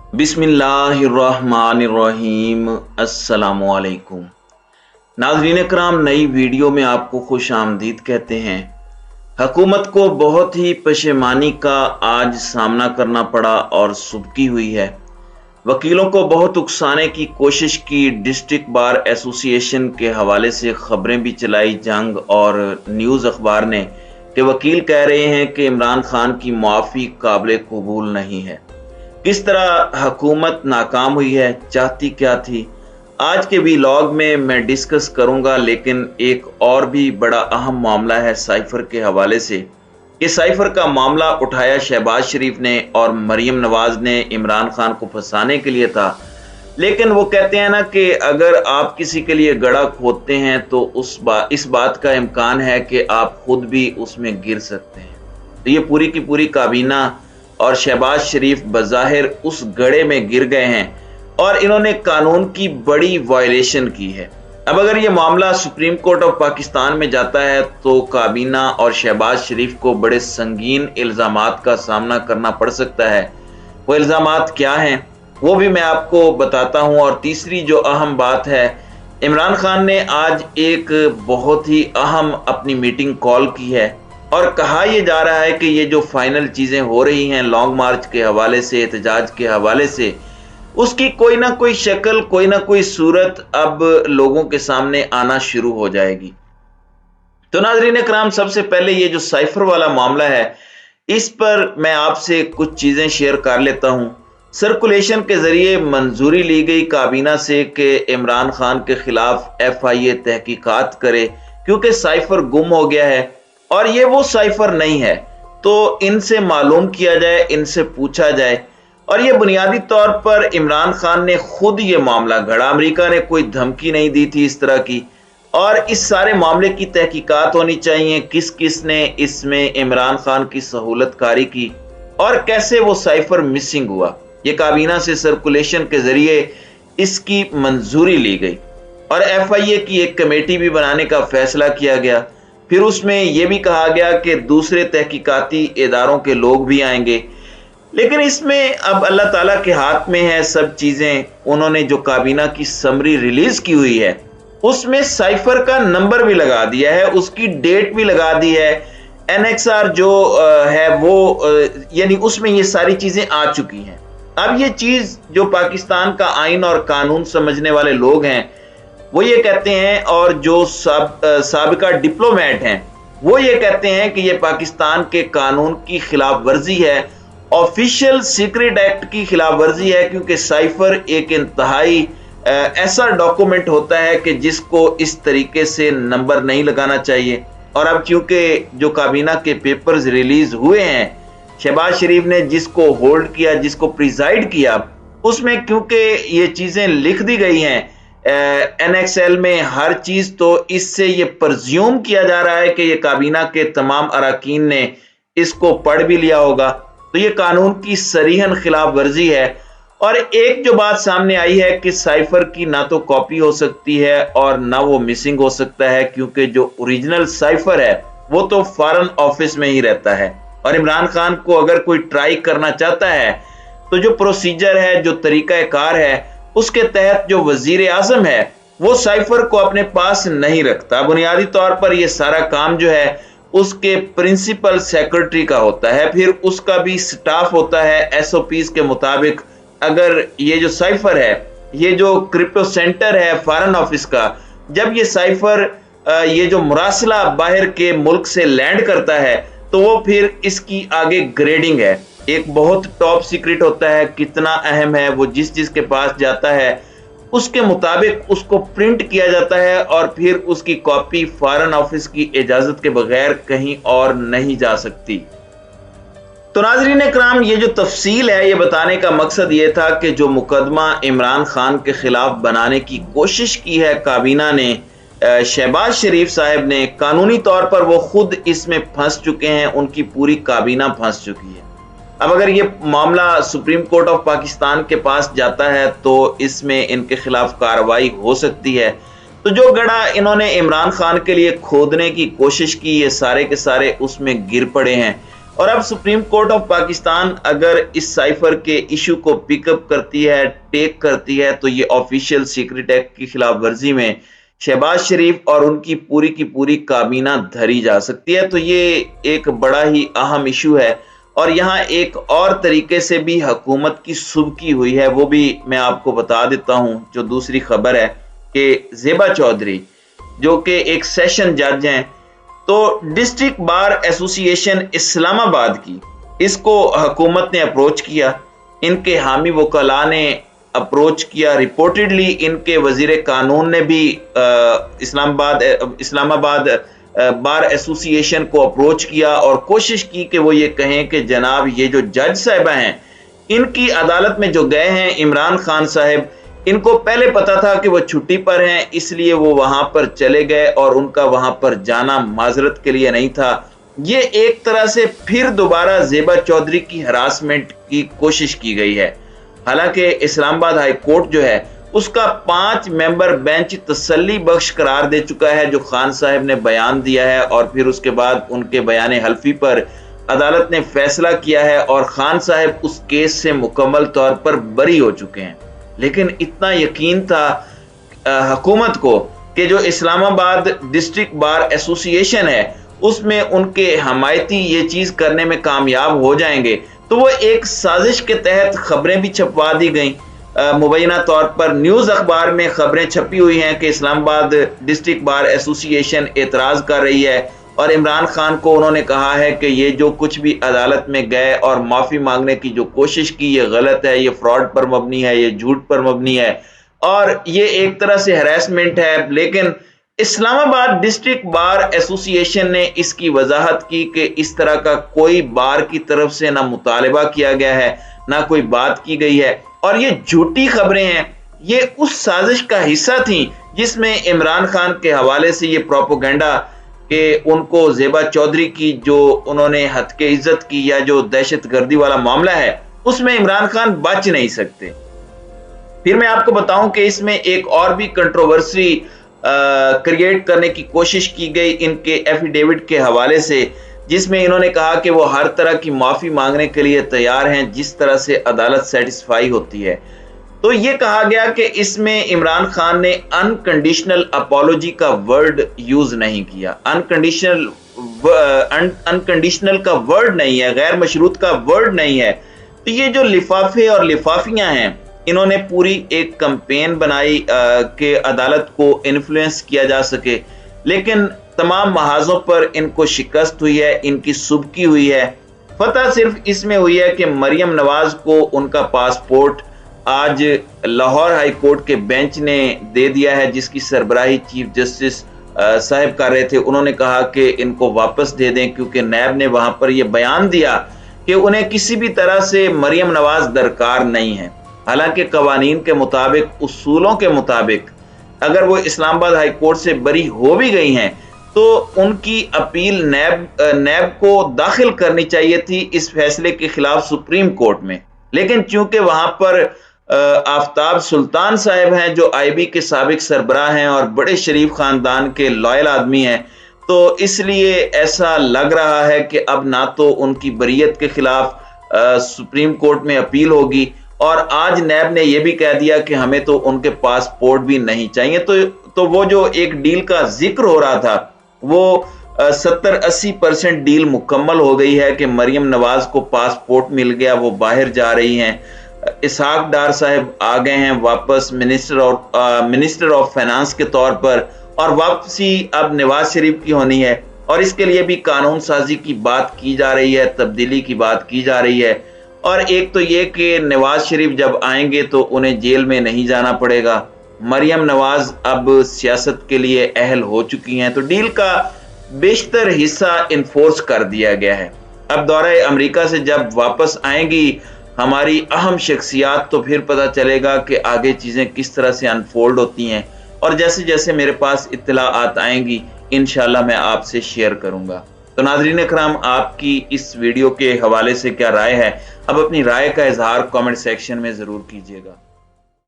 बिस्मिल्लाहिर्रहमानिर्रहीम। अस्सलामु अलैकुम। नाज़रीन कराम, नई वीडियो में आपको खुश आमदीद कहते हैं। हुकूमत को बहुत ही पशेमानी का आज सामना करना पड़ा और सुबकी हुई है। वकीलों को बहुत उकसाने की कोशिश की। डिस्ट्रिक्ट बार एसोसिएशन के हवाले से खबरें भी चलाई जंग और न्यूज़ अखबार ने कि वकील कह रहे हैं कि इमरान खान की मुआफ़ी काबिल कबूल नहीं है। किस तरह हुकूमत नाकाम हुई है, चाहती क्या थी, आज के व्लॉग में मैं डिस्कस करूंगा। लेकिन एक और भी बड़ा अहम मामला है साइफर के हवाले से कि साइफर का मामला उठाया शहबाज शरीफ ने और मरीम नवाज ने इमरान खान को फंसाने के लिए था। लेकिन वो कहते हैं ना कि अगर आप किसी के लिए गड़ा खोदते हैं तो इस बात का इम्कान है कि आप खुद भी उसमें गिर सकते हैं। तो ये पूरी की पूरी काबीना और शहबाज शरीफ बज़ाहिर उस गड्ढे में गिर गए हैं और इन्होंने कानून की बड़ी वायलेशन की है। अब अगर ये मामला सुप्रीम कोर्ट ऑफ पाकिस्तान में जाता है तो काबीना और शहबाज शरीफ को बड़े संगीन इल्ज़ामात का सामना करना पड़ सकता है। वो इल्ज़ामात क्या हैं वो भी मैं आपको बताता हूँ। और तीसरी जो अहम बात है, इमरान खान ने आज एक बहुत ही अहम अपनी मीटिंग कॉल की है और कहा यह जा रहा है कि ये जो फाइनल चीज़ें हो रही हैं लॉन्ग मार्च के हवाले से, एहतजाज के हवाले से, उसकी कोई ना कोई शक्ल, कोई ना कोई सूरत अब लोगों के सामने आना शुरू हो जाएगी। तो नाज़रीन कराम, सबसे पहले ये जो साइफर वाला मामला है इस पर मैं आपसे कुछ चीज़ें शेयर कर लेता हूँ। सर्कुलेशन के ज़रिए मंजूरी ली गई काबीना से कि इमरान खान के खिलाफ FIA तहकीकात करे क्योंकि साइफर गुम हो गया है और ये वो साइफर नहीं है, तो इनसे मालूम किया जाए, इनसे पूछा जाए। और ये बुनियादी तौर पर इमरान खान ने खुद ये मामला गढ़ा, अमेरिका ने कोई धमकी नहीं दी थी इस तरह की। और इस सारे मामले की तहकीकात होनी चाहिए, किस किस ने इसमें इमरान खान की सहूलतकारी की और कैसे वो साइफर मिसिंग हुआ। ये काबीना से सर्कुलेशन के जरिए इसकी मंजूरी ली गई और FIA की एक कमेटी भी बनाने का फैसला किया गया। फिर उसमें यह भी कहा गया कि दूसरे तहकीकाती इदारों के लोग भी आएंगे। लेकिन इसमें अब अल्लाह ताला के हाथ में है सब चीज़ें। उन्होंने जो काबीना की समरी रिलीज की हुई है उसमें साइफर का नंबर भी लगा दिया है, उसकी डेट भी लगा दी है। NXR जो है वो यानी उसमें ये सारी चीज़ें आ चुकी हैं। अब ये चीज़ जो पाकिस्तान का आइन और कानून समझने वाले लोग हैं वो ये कहते हैं, और जो साबिका डिप्लोमेट हैं वो ये कहते हैं कि ये पाकिस्तान के कानून की खिलाफ वर्जी है, ऑफिशियल सीक्रेट एक्ट की खिलाफ वर्जी है, क्योंकि साइफर एक इंतहाई ऐसा डॉक्यूमेंट होता है कि जिसको इस तरीके से नंबर नहीं लगाना चाहिए। और अब क्योंकि जो काबीना के पेपर्स रिलीज हुए हैं, शहबाज शरीफ ने जिसको होल्ड किया, जिसको प्रिजाइड किया, उसमें क्योंकि ये चीज़ें लिख दी गई हैं NXL में हर चीज, तो इससे ये प्रज्यूम किया जा रहा है कि ये काबीना के तमाम अरकान ने इसको पढ़ भी लिया होगा। तो ये कानून की सरीहन खिलाफ वर्जी है। और एक जो बात सामने आई है कि साइफर की ना तो कॉपी हो सकती है और ना वो मिसिंग हो सकता है, क्योंकि जो ओरिजिनल साइफर है वो तो फॉरेन ऑफिस में ही रहता है। और इमरान खान को अगर कोई ट्राई करना चाहता है तो जो प्रोसीजर है, जो तरीकाकार है, उसके तहत जो वजीर आजम है वो साइफर को अपने पास नहीं रखता। बुनियादी तौर पर यह सारा काम जो है उसके प्रिंसिपल सेक्रेटरी का होता है, फिर उसका भी स्टाफ होता है SOPs के मुताबिक। अगर ये जो साइफर है, ये जो क्रिप्टो सेंटर है फॉरेन ऑफिस का, जब ये साइफर ये जो मुरासला बाहर के मुल्क से लैंड करता है तो वो फिर इसकी आगे ग्रेडिंग है। एक बहुत टॉप सीक्रेट होता है, कितना अहम है, वो जिस के पास जाता है उसके मुताबिक उसको प्रिंट किया जाता है और फिर उसकी कॉपी फॉरेन ऑफिस की इजाजत के बगैर कहीं और नहीं जा सकती। तो नाज़रीन इकराम, ये जो तफसील है ये बताने का मकसद ये था कि जो मुकदमा इमरान खान के खिलाफ बनाने की कोशिश की है काबीना ने, शहबाज शरीफ साहब ने, कानूनी तौर पर वो खुद इसमें फंस चुके हैं, उनकी पूरी काबीना फंस चुकी है। अब अगर ये मामला सुप्रीम कोर्ट ऑफ पाकिस्तान के पास जाता है तो इसमें इनके खिलाफ कार्रवाई हो सकती है। तो जो गड्ढा इन्होंने इमरान खान के लिए खोदने की कोशिश की, ये सारे के सारे उसमें गिर पड़े हैं और अब सुप्रीम कोर्ट ऑफ पाकिस्तान अगर इस साइफर के इशू को पिकअप करती है, टेक करती है, तो ये ऑफिशियल सीक्रेट एक्ट की खिलाफ वर्जी में शहबाज शरीफ और उनकी पूरी की पूरी काबीना धरी जा सकती है। तो ये एक बड़ा ही अहम इशू है और यहाँ एक और तरीके से भी हुकूमत की सुबकी हुई है, वो भी मैं आपको बता देता हूँ। जो दूसरी खबर है कि ज़ेबा चौधरी जो कि एक सेशन जज हैं, तो डिस्ट्रिक्ट बार एसोसिएशन इस्लामाबाद की, इसको हुकूमत ने अप्रोच किया, इनके हामी वकला ने अप्रोच किया। रिपोर्टेडली इनके वजीर कानून ने भी इस्लामाबाद बार एसोसिएशन को अप्रोच किया और कोशिश की कि वो ये कहें कि जनाब ये जो जज साहिबा हैं, इनकी अदालत में जो गए हैं इमरान खान साहब, इनको पहले पता था कि वो छुट्टी पर हैं, इसलिए वो वहां पर चले गए और उनका वहां पर जाना माजरत के लिए नहीं था। ये एक तरह से फिर दोबारा ज़ेबा चौधरी की हरासमेंट की कोशिश की गई है। हालांकि इस्लामाबाद हाई कोर्ट जो है उसका 5 मेंबर बेंच तसल्ली बख्श करार दे चुका है जो खान साहब ने बयान दिया है, और फिर उसके बाद उनके बयान हल्फी पर अदालत ने फैसला किया है और खान साहब उस केस से मुकम्मल तौर पर बरी हो चुके हैं। लेकिन इतना यकीन था हुकूमत को कि जो इस्लामाबाद डिस्ट्रिक्ट बार एसोसिएशन है उसमें उनके हमायती ये चीज करने में कामयाब हो जाएंगे, तो वो एक साजिश के तहत खबरें भी छपवा दी गई। मुबैना तौर पर न्यूज अखबार में खबरें छपी हुई हैं कि इस्लामाबाद डिस्ट्रिक्ट बार एसोसिएशन एतराज कर रही है और इमरान खान को उन्होंने कहा है कि ये जो कुछ भी अदालत में गए और माफी मांगने की जो कोशिश की, ये गलत है, ये फ्रॉड पर मबनी है, ये झूठ पर मबनी है और ये एक तरह से हैरेसमेंट है। लेकिन इस्लामाबाद डिस्ट्रिक्ट बार एसोसिएशन ने इसकी वजाहत की कि इस तरह का कोई बार की तरफ से ना मुतालिबा किया गया है, ना कोई बात की गई है, और ये झूठी खबरें हैं। ये उस साजिश का हिस्सा थी जिसमें इमरान खान के हवाले से ये प्रोपोगंडा कि उनको ज़ेबा चौधरी की जो उन्होंने हद के इज्जत की या जो दहशतगर्दी वाला मामला है उसमें इमरान खान बच नहीं सकते। फिर मैं आपको बताऊं कि इसमें एक और भी कंट्रोवर्सी क्रिएट करने की कोशिश की गई इनके एफिडेविट के हवाले से, जिसमें इन्होंने कहा कि वो हर तरह की माफी मांगने के लिए तैयार हैं जिस तरह से अदालत सेटिस्फाई होती है। तो ये कहा गया कि इसमें इमरान खान ने अनकंडीशनल अपॉलॉजी का वर्ड यूज नहीं किया। अनकंडीशनल का वर्ड नहीं है, गैर मशरूत का वर्ड नहीं है। तो ये जो लिफाफे और लिफाफियां हैं, इन्होंने पूरी एक कैंपेन बनाई कि अदालत को इन्फ्लुएंस किया जा सके, लेकिन तमाम महाजों पर इनको शिकस्त हुई है, इनकी सुबकी हुई है। फतह सिर्फ इसमें हुई है कि मरियम नवाज को उनका पासपोर्ट आज लाहौर हाई कोर्ट के बेंच ने दे दिया है, जिसकी सरबराही चीफ जस्टिस साहब कर रहे थे। उन्होंने कहा कि इनको वापस दे दें क्योंकि नैब ने वहां पर यह बयान दिया कि उन्हें किसी भी तरह से मरियम नवाज दरकार नहीं है। हालांकि कवानीन के मुताबिक, उसूलों के मुताबिक, अगर वो इस्लामाबाद हाई कोर्ट से बरी हो भी गई हैं तो उनकी अपील नैब को दाखिल करनी चाहिए थी इस फैसले के खिलाफ सुप्रीम कोर्ट में। लेकिन चूंकि वहां पर आफ्ताब सुल्तान साहब हैं जो आईबी के साबिक सरबराह हैं और बड़े शरीफ खानदान के लॉयल आदमी हैं, तो इसलिए ऐसा लग रहा है कि अब ना तो उनकी बरीयत के खिलाफ सुप्रीम कोर्ट में अपील होगी, और आज नैब ने यह भी कह दिया कि हमें तो उनके पासपोर्ट भी नहीं चाहिए। तो वो जो एक डील का जिक्र हो रहा था वो 70-80% डील मुकम्मल हो गई है कि मरियम नवाज को पासपोर्ट मिल गया, वो बाहर जा रही हैं। इसहाक डार साहब आ गए हैं वापस मिनिस्टर ऑफ फाइनेंस के तौर पर, और वापसी अब नवाज शरीफ की होनी है, और इसके लिए भी कानून साजी की बात की जा रही है, तब्दीली की बात की जा रही है। और एक तो ये कि नवाज शरीफ जब आएंगे तो उन्हें जेल में नहीं जाना पड़ेगा। मरियम नवाज अब सियासत के लिए अहल हो चुकी हैं, तो डील का बेशतर हिस्सा इन्फोर्स कर दिया गया है। अब दौरे अमेरिका से जब वापस आएंगी हमारी अहम शख्सियात, तो फिर पता चलेगा कि आगे चीज़ें किस तरह से अनफोल्ड होती हैं, और जैसे जैसे मेरे पास इत्तलाआत आएंगी इंशाल्लाह मैं आपसे शेयर करूंगा। तो नाज़रीन इकराम, आपकी इस वीडियो के हवाले से क्या राय है? अब अपनी राय का इजहार कमेंट सेक्शन में ज़रूर कीजिएगा।